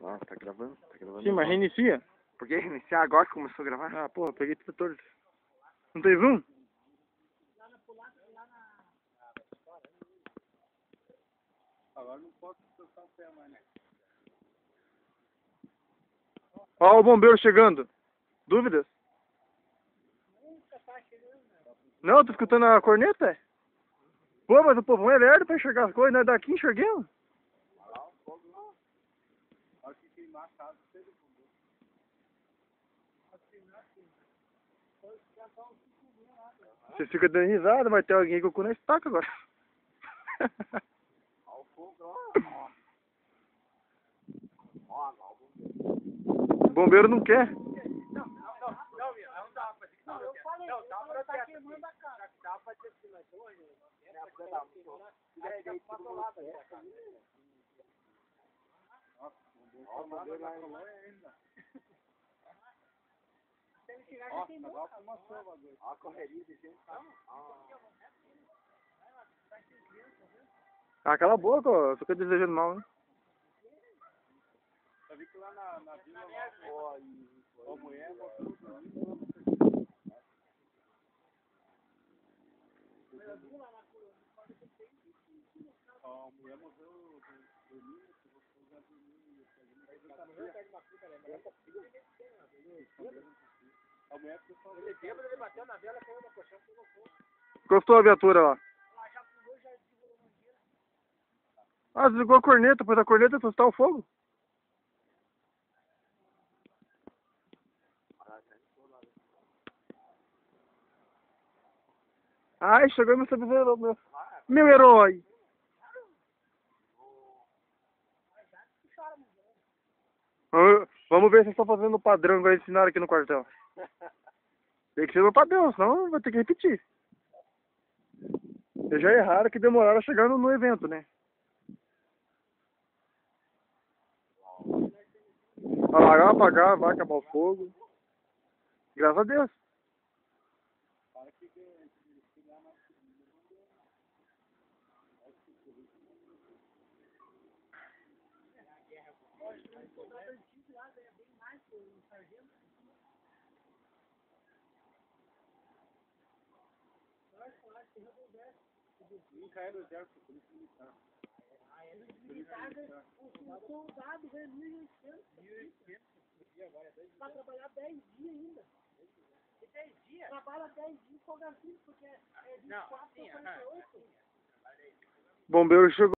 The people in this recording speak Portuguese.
Ah, tá gravando? Tá gravando. Sim, mas reinicia. Por que reiniciar agora que começou a gravar? Ah, porra, peguei todos. Não tem zoom? Agora não posso tocar o pé mais, né? Ó o bombeiro chegando. Dúvidas? Não, tô escutando a corneta? É? Pô, mas o povão é lerdo pra enxergar as coisas, nós daqui enxerguemos. Olha lá o fogo lá. Olha que queimar a casa do bombeiro. Você fica dando risada, mas tem alguém com o cu na estaca agora. Olha o fogo lá. Ó, O bombeiro não quer. Não dá pra dizer que não quer. Não, dá pra tá queimando a cara. Dá pra dizer que nós dois, né? Ó, o bombeiro lá ainda. Ó a correria de gente. Ah, cala a boca, ó. Eu tô desejando mal, hein? Eu vi que lá na vila, ó, a mulher mostrou a mulher morreu dormindo, se você já dormiu, a mulher ficou ele bateu na vela, caiu no colchão, Encostou a viatura lá. Ah, desligou a corneta, pois a corneta assustar o fogo. Ai, chegou meu herói. Vamos ver se vocês estão fazendo o padrão igual ensinaram aqui no quartel. Tem que ser no padrão, senão vai ter que repetir. Eles já erraram que demoraram chegando no evento, né? Alagar, apagar, vai acabar o fogo. Graças a Deus. Nunca era o exército, polícia militar. O soldado ganha 1.800 para trabalhar 10 dias ainda. E 10 dias? Trabalha 10 dias, folga 5, porque é 24 para 48. Bombeiro chegou.